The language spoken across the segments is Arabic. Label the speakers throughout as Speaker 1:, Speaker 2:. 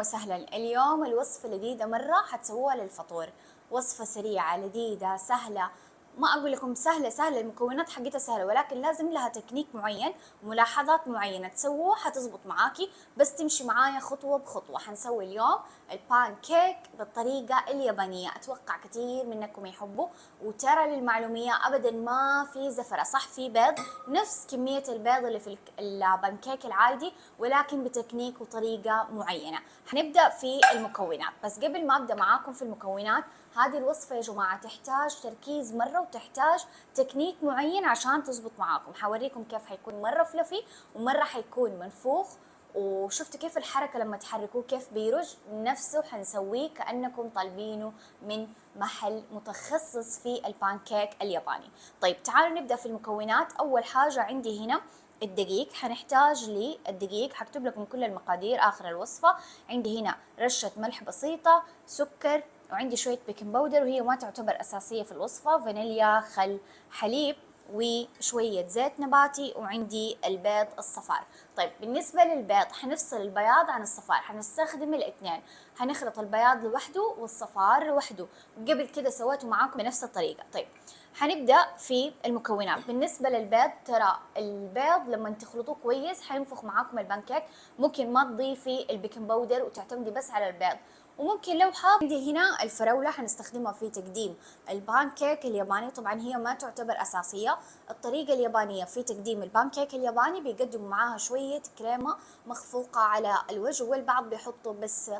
Speaker 1: وسهلا. اليوم الوصفة لذيذة مرة حتسووها للفطور. وصفة سريعة لذيذة سهلة. ما أقول لكم سهلة، المكونات حقتها سهلة، ولكن لازم لها تكنيك معين وملاحظات معينة تسووه حتزبط معاكي، بس تمشي معايا خطوة بخطوة. حنسوي اليوم البان كيك بالطريقة اليابانية، أتوقع كثير منكم يحبوا. وترى للمعلومية أبدا ما في زفرة، صح في بيض نفس كمية البيض اللي في البان كيك العادي، ولكن بتكنيك وطريقة معينة. حنبدأ في المكونات، بس قبل ما أبدأ معاكم في المكونات، هذه الوصفة يا جماعة تحتاج تركيز مرة وتحتاج تكنيك معين عشان تزبط معاكم. حوريكم كيف حيكون مرة فلفي ومرة حيكون منفوخ، وشفتوا كيف الحركة لما تحركوه كيف بيرج نفسه. حنسويه كأنكم طالبينه من محل متخصص في البانكيك الياباني. طيب تعالوا نبدأ في المكونات. أول حاجة عندي هنا الدقيق. حنحتاج للدقيق، حكتب لكم كل المقادير آخر الوصفة. عندي هنا رشة ملح بسيطة، سكر، وعندي شوية بيكنج باودر وهي ما تعتبر أساسية في الوصفة، فانيليا، خل، حليب، وشوية زيت نباتي، وعندي البيض الصفار. طيب بالنسبة للبيض حنفصل البياض عن الصفار، حنستخدم الاثنين، حنخلط البياض لوحده والصفار لوحده، قبل كده سويته معاكم بنفس الطريقة. طيب حنبدأ في المكونات. بالنسبة للبيض، ترى البيض لما تخلطوه كويس حينفخ معاكم البانكيك. ممكن ما تضيفي البيكنج باودر وتعتمدي بس على البيض. وممكن لو حاب، عندي هنا الفراولة حنستخدمها في تقديم البانكيك الياباني. طبعا هي ما تعتبر أساسية. الطريقة اليابانية في تقديم البانكيك الياباني بيقدموا معاها شوية كريمة مخفوقة على الوجه، والبعض بيحطوا بس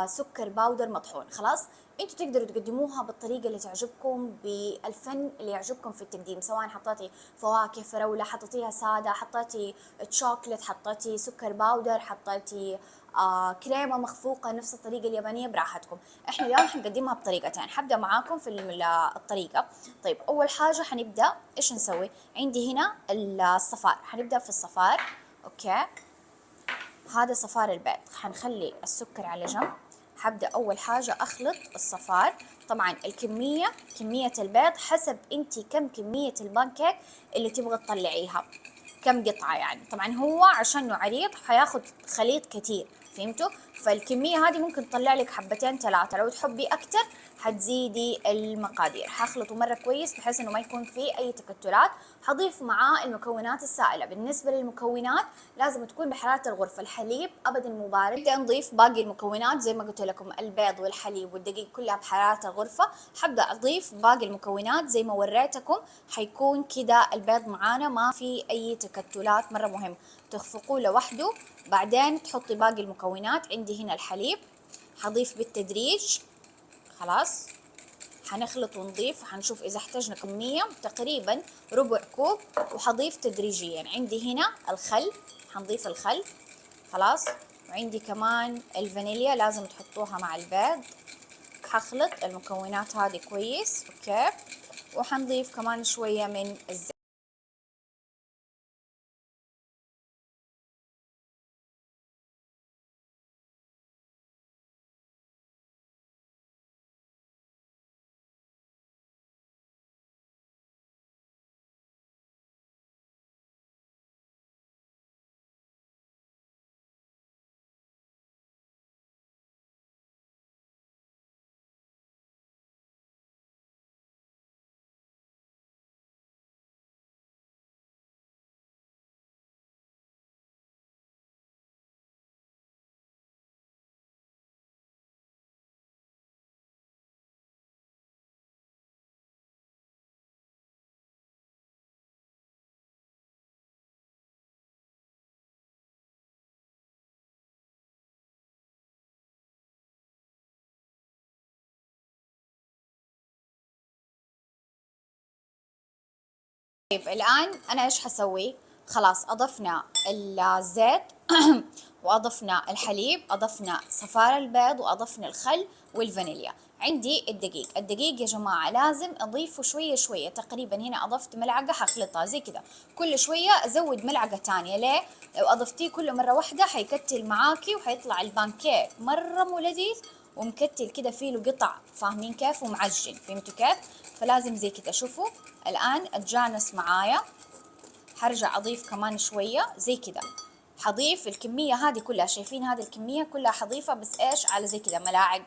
Speaker 1: سكر باودر مطحون. خلاص انتوا تقدروا تقدموها بالطريقة اللي تعجبكم، بالفن اللي يعجبكم في التقديم، سواء حطيتي فواكه فراولة، حطيتيها سادة، حطيتي تشوكلت، حطيتي سكر باودر، حطيتي كريمة مخفوقة، نفس الطريقة اليابانية براحتكم. احنا اليوم حنقدمها بطريقتين، حبدأ معاكم في الطريقة. طيب أول حاجة حنبدأ إيش نسوي؟ عندي هنا الصفار، حنبدأ في الصفار. أوكي، هذا صفار البيض، حنخلي السكر على جنب. حبدأ أول حاجة أخلط الصفار. طبعا كمية البيض حسب أنتي كم كمية البانكيك اللي تبغى تطلعيها، كم قطعة يعني. طبعا هو عشانه عريض حياخد خليط كتير، فهمتوا؟ فالكمية هذه ممكن تطلع لك حبتين ثلاثة، لو تحبي أكتر حتزيدي المقادير. حخلطه مرة كويس بحيث إنه ما يكون فيه أي تكتلات. حضيف معاه المكونات السائلة. بالنسبة للمكونات لازم تكون بحرارة الغرفة. الحليب أبدا مو بارد. نبدأ نضيف باقي المكونات زي ما قلت لكم، البيض والحليب والدقيق كلها بحرارة الغرفة. حبدأ أضيف باقي المكونات زي ما وريتكم. حيكون كده البيض معانا ما في أي تكتلات، مرة مهم تخفقوه لوحده. بعدين تحطي باقي المكونات. عندي هنا الحليب حضيف بالتدريج. خلاص حنخلط ونضيف، وحنشوف إذا احتاجنا كمية تقريبا ربع كوب، وحضيف تدريجيا. عندي هنا الخل، حنضيف الخل. خلاص، وعندي كمان الفانيليا لازم تحطوها مع البيض. حخلط المكونات هذه كويس. اوكي، وحنضيف كمان شوية من الزيت. طيب الآن أنا إيش حسوي؟ خلاص أضفنا الزيت وأضفنا الحليب، أضفنا صفار البيض، وأضفنا الخل والفانيليا. عندي الدقيق يا جماعة لازم أضيفه شوية شوية. تقريبا هنا أضفت ملعقة، حخلطها زي كذا، كل شوية أزود ملعقة تانية. ليه؟ لو أضفتيه كله مرة واحدة حيكتل معاكي وحيطلع البانكيك مرة مو لذيذ ومكتل كده، فيه له قطع، فاهمين كيف؟ ومعجن، فهمتوا كيف؟ فلازم زي كده. شوفوا الآن اتجانس معايا. حرجع أضيف كمان شوية زي كده. حضيف الكمية هذه كلها، شايفين هذه الكمية كلها حضيفها، بس ايش على زي كذا ملاعق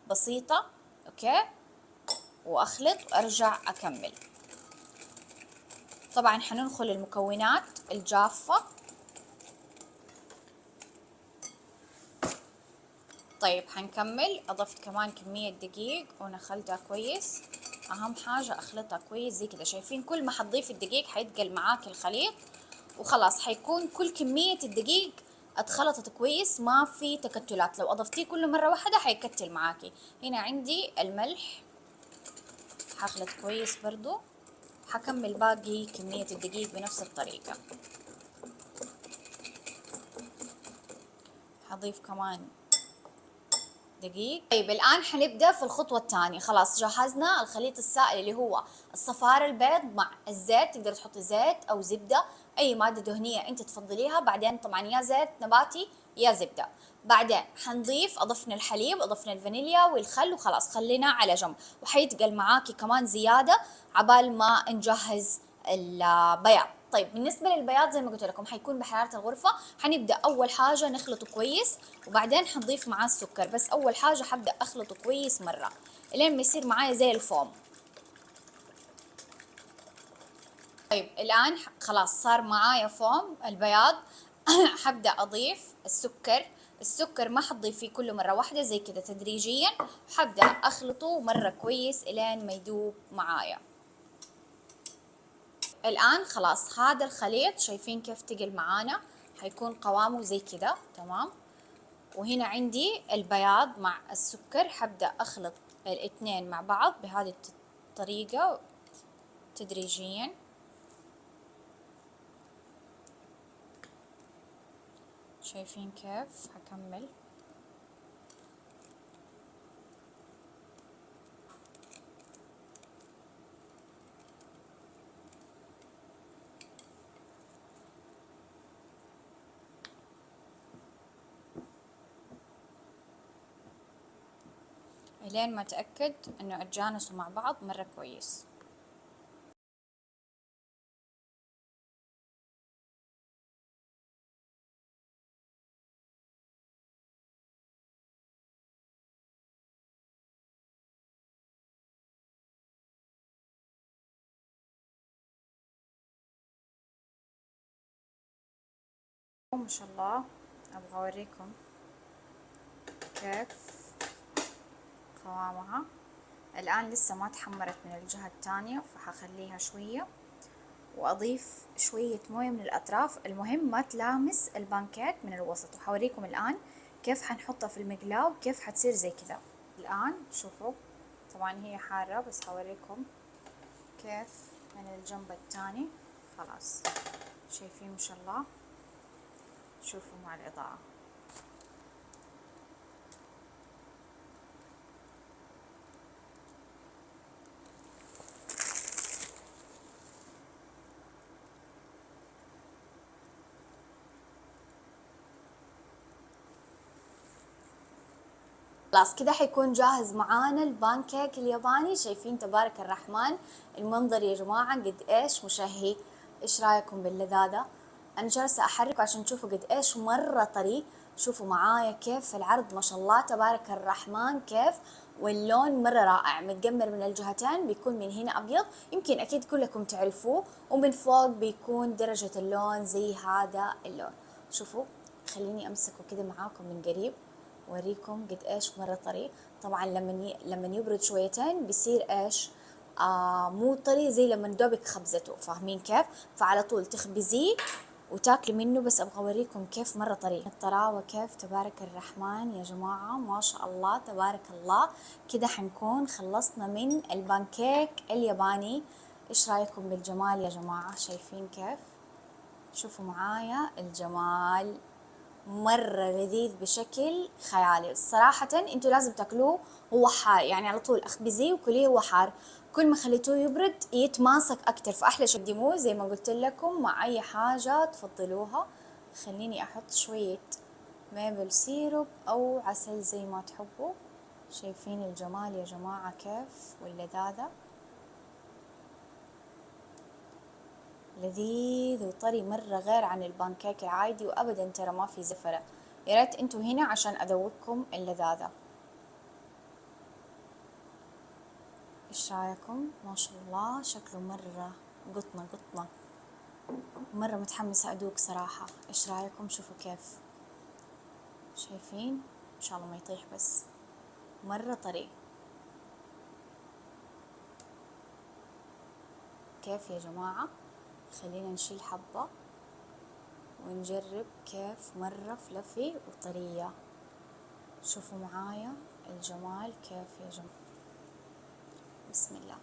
Speaker 1: بسيطة. اوكي، واخلط وارجع اكمل. طبعا حننخل المكونات الجافة. طيب حنكمل، اضفت كمان كمية دقيق ونخلتها كويس. اهم حاجة اخلطها كويس زي كده، شايفين كل ما حتضيف الدقيق حيتقل معاك الخليط، وخلاص حيكون كل كمية الدقيق اتخلطت كويس، ما في تكتلات. لو اضفتيه كل مرة واحدة حيكتل معاكي. هنا عندي الملح، حخلط كويس برضو. حكمل باقي كمية الدقيق بنفس الطريقة. حضيف كمان دقيق. طيب الآن حنبدأ في الخطوة الثانية. خلاص جهزنا الخليط السائل اللي هو الصفار البيض مع الزيت، تقدر تحطي زيت أو زبدة، أي مادة دهنية أنت تفضليها. بعدين طبعا يا زيت نباتي يا زبدة. بعدين حنضيف، أضفنا الحليب، أضفنا الفانيليا والخل، وخلاص خلينا على جنب. وحيتقل معاكي كمان زيادة عبال ما نجهز البياض. طيب بالنسبة للبياض زي ما قلت لكم حيكون بحرارة الغرفة. حنبدأ أول حاجة نخلطه كويس، وبعدين حنضيف معاه السكر. بس أول حاجة حبدأ أخلطه كويس مرة لين ما يصير معايا زي الفوم. طيب الآن خلاص صار معايا فوم البياض. حبدأ أضيف السكر. السكر ما حتضيفيه كله مرة واحدة، زي كده تدريجيا. حبدأ أخلطه مرة كويس إلين ما يدوب معايا. الآن خلاص هذا الخليط شايفين كيف تقل معانا، حيكون قوامه زي كده تمام. وهنا عندي البياض مع السكر، حبدأ أخلط الاثنين مع بعض بهذه الطريقة تدريجيا. شايفين كيف هكمل. لين ما أتأكد إنه اتجانسوا مع بعض مرة كويس. ما شاء الله، أبغى أوريكم كيف قوامها. الآن لسه ما تحمرت من الجهة الثانية، فحخليها شوية وأضيف شوية موية من الأطراف. المهم ما تلامس البانكيك من الوسط. وحوريكم الآن كيف حنحطها في المقلاة وكيف حتصير زي كذا. الآن شوفوا، طبعا هي حارة بس حوريكم كيف من الجنب الثاني. خلاص شايفين ما شاء الله، شوفوا مع الإضاءة. خلاص كده حيكون جاهز معانا البانكيك الياباني. شايفين تبارك الرحمن المنظر يا جماعة قد ايش مشهي. ايش رايكم باللذاذة؟ انا جالسة احركه عشان تشوفوا قد ايش مرة طري. شوفوا معايا كيف العرض ما شاء الله تبارك الرحمن كيف، واللون مرة رائع، متقمر من الجهتين، بيكون من هنا ابيض يمكن اكيد كلكم تعرفوه، ومن فوق بيكون درجة اللون زي هذا اللون. شوفوا، خليني امسكه كده معاكم من قريب وريكم قد ايش مرة طري. طبعا لما يبرد شويتين بيصير ايش، مو طري زي لما دوبك خبزته، فاهمين كيف؟ فعلى طول تخبزيه وتاكلي منه. بس ابغى اوريكم كيف مرة طري الطراوة، كيف تبارك الرحمن يا جماعة ما شاء الله تبارك الله. كده حنكون خلصنا من البانكيك الياباني. ايش رايكم بالجمال يا جماعة؟ شايفين كيف؟ شوفوا معايا الجمال، مرة لذيذ بشكل خيالي. صراحة انتوا لازم تاكلوه هو حار، يعني على طول اخبزيه وكليه هو حار. كل ما خليتوه يبرد يتماسك اكتر، فاحلى شي تقدموه زي ما قلت لكم مع اي حاجة تفضلوها. خليني احط شوية ميبل سيروب او عسل زي ما تحبوا. شايفين الجمال يا جماعة كيف واللذاذة. لذيذ وطري مرة غير عن البانكيك العادي، وأبدا ترى ما في زفرة. يا ريت انتوا هنا عشان أذوقكم اللذاذة. ايش رايكم؟ ما شاء الله شكله مرة قطنة قطنة، مرة متحمسة أدوق صراحة. ايش رايكم؟ شوفوا كيف، شايفين؟ ان شاء الله ما يطيح، بس مرة طري. كيف يا جماعة؟ خلينا نشيل حبة ونجرب كيف مرة فلفي وطرية. شوفوا معايا الجمال كيف يا جماعة. بسم الله.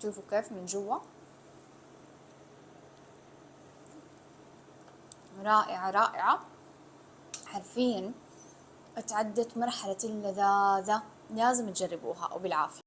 Speaker 1: شوفوا كيف من جوا، رائعة رائعة حرفيا. اتعدت مرحلة اللذاذة، لازم تجربوها وبالعافية.